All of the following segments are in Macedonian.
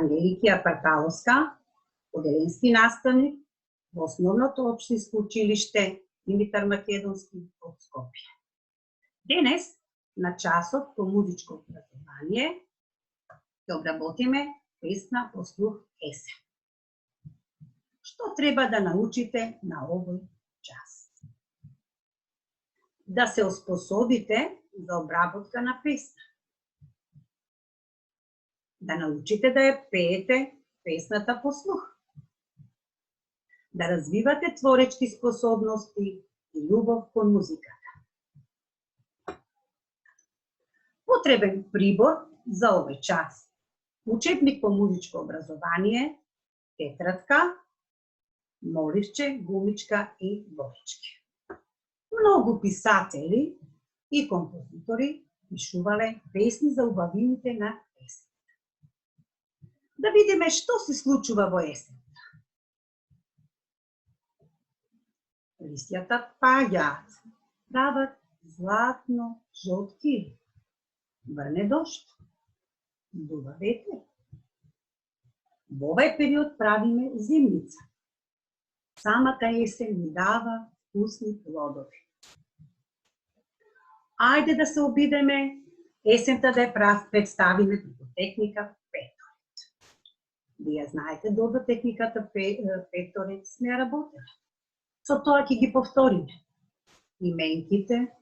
Ангеликија Парталовска, поделенски наставник во Основното општинско училиште Димитар Македонски од Скопје. Денес, на часот по музичко образование, ќе обработиме песна по слух есен. Што треба да научите на овој час? Да се оспособите за обработка на песна. Да научите да ја пеете песната по слух. Да развивате творечки способности и љубов кон музиката. Потребен прибор за овој час: учебник по музичко образование, тетрадка, моливче, гумичка и борички. Многу писатели и композитори пишувале песни за убавините на есен. Да видиме што се случува во есен. Листјата паѓаат, прават златно жолтки. Врне дожд, дува ветер. Во овај период правиме зимница. Самата есен ни дава вкусни плодови. Ајде да се обидеме есента да ја представиме преку техника петорит. Вие знаете добро техниката петорит, сме ја работели. Со тоа ќе ги повториме именките,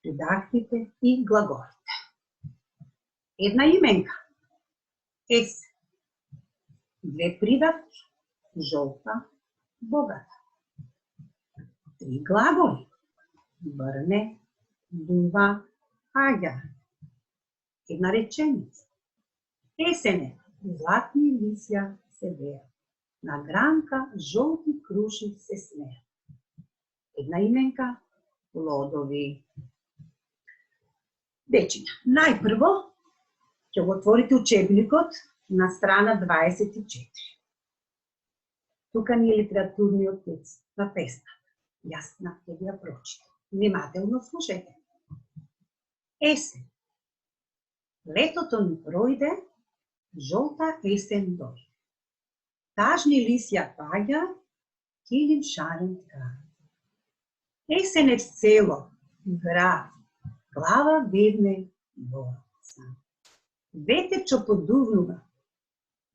придавките и глаголите. Една именка есен, две придавки жолта, богата. Три глаголи врне, дува, аѓа. Една реченица. Есене, златни лисја се веат, на гранка жолти круши се смеат. Една именка плодови. Дечиња, најпрво ќе го отворите учебникот на страна 24. Тука ни е литературниот текст на песната. Јас ќе ги ја прочитам. Внимателно слушајте. Есен. Летото ни пројде, жолта есен дојде. Тажни лисја паѓа, килим шарен ткан. Есен е село, град, глава бедне болница. Ветечо подувнува,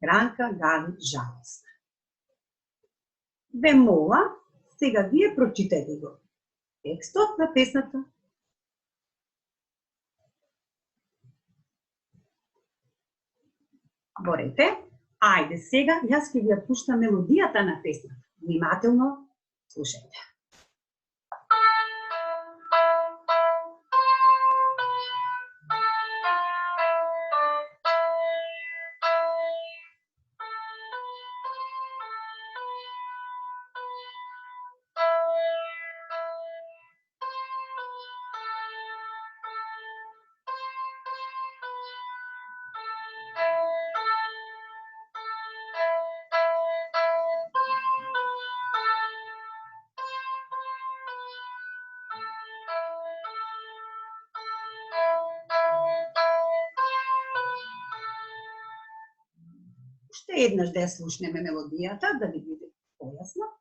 гранка гави жалостна. Ве мола, сега вие прочитајте го текстот на песната. Борете, ајде сега јас ќе ви ја пуштам мелодијата на песната. Внимателно слушајте. Уште еднаш да ја слушнеме мелодијата, да ви биде појасно.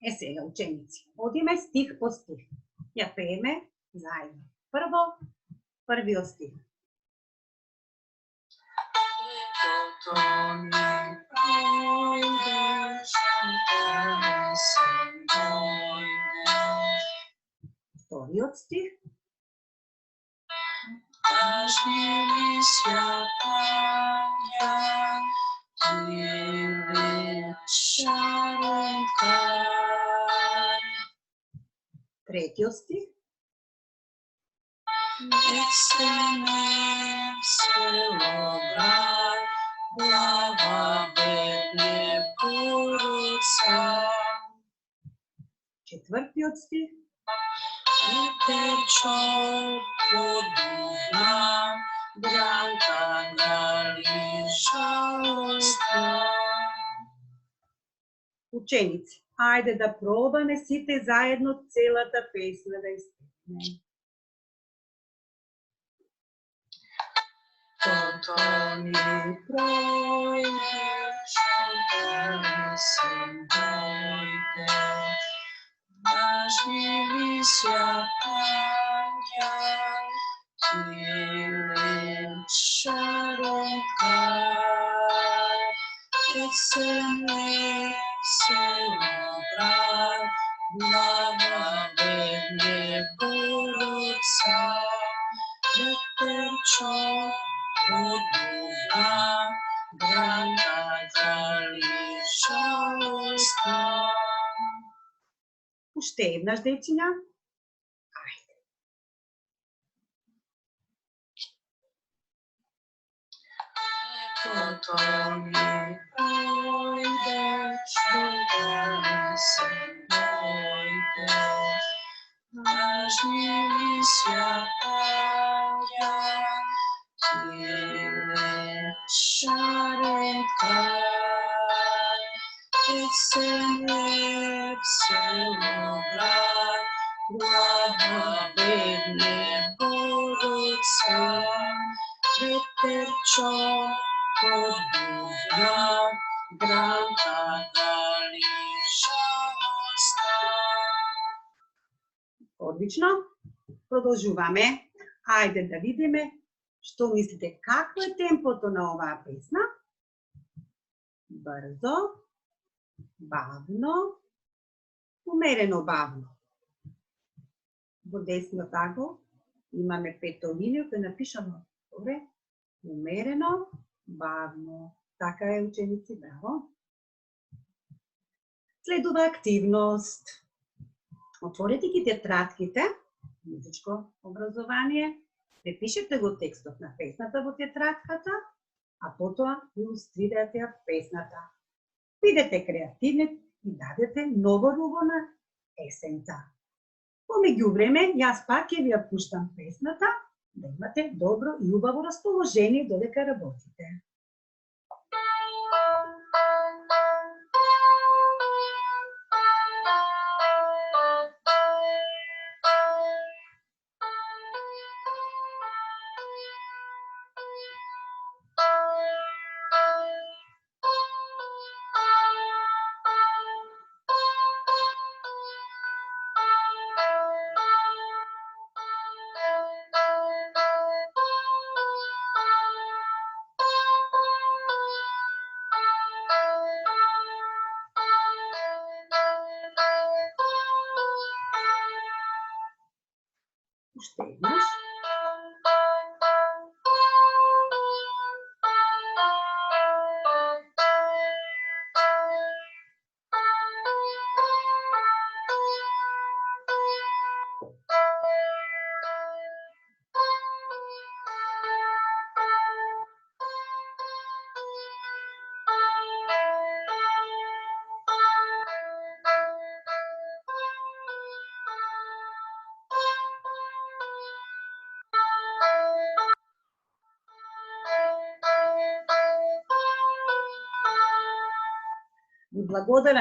Е сега, ученици, одиме стих по стих. Ја пееме заедно. Прво, првиот стих. Вториот стих. Третиот стих. Ексенем селоград, глава бедне поруца. Четвртиот стих. Тече подувна, гранка гали жалостна. Ученици, ајде да пробаме сите заедно целата песна да испеваме. Тото ми пројдеш, да се дојде, наш мили свят ангел, ти шаром край, ексенек се обрат, глава бедне Богоца, Ветерчо подува, гранка гали жалостна. Уште еднаш, дечиња. Ајде. Тото ми пројдеш, да се дојдеш, наш мили свят ангел, ти шаром край, ексенек селоград, глава бедне Богоца, ветерчо подувна, гранка гали жалостна. Одлично. Продолжуваме. Ајде да видиме што мислите, какво е темпото на оваа песна? Брзо, бавно, умерено бавно. Во десниот агол имаме пето линија која напишано добре. Умерено, бавно. Така е, ученици, браво. Следува активност. Отворете ги тетрадките, музичко образование, препишете го текстот на песната во тетрадката, а потоа илустрирате ја песната. Бидете креативни и дадете ново руво на есента. Помеѓу време, јас пак ќе ви ја пуштам песната, да имате добро и убаво расположение додека работите. Уште еднаш. Ви благодарам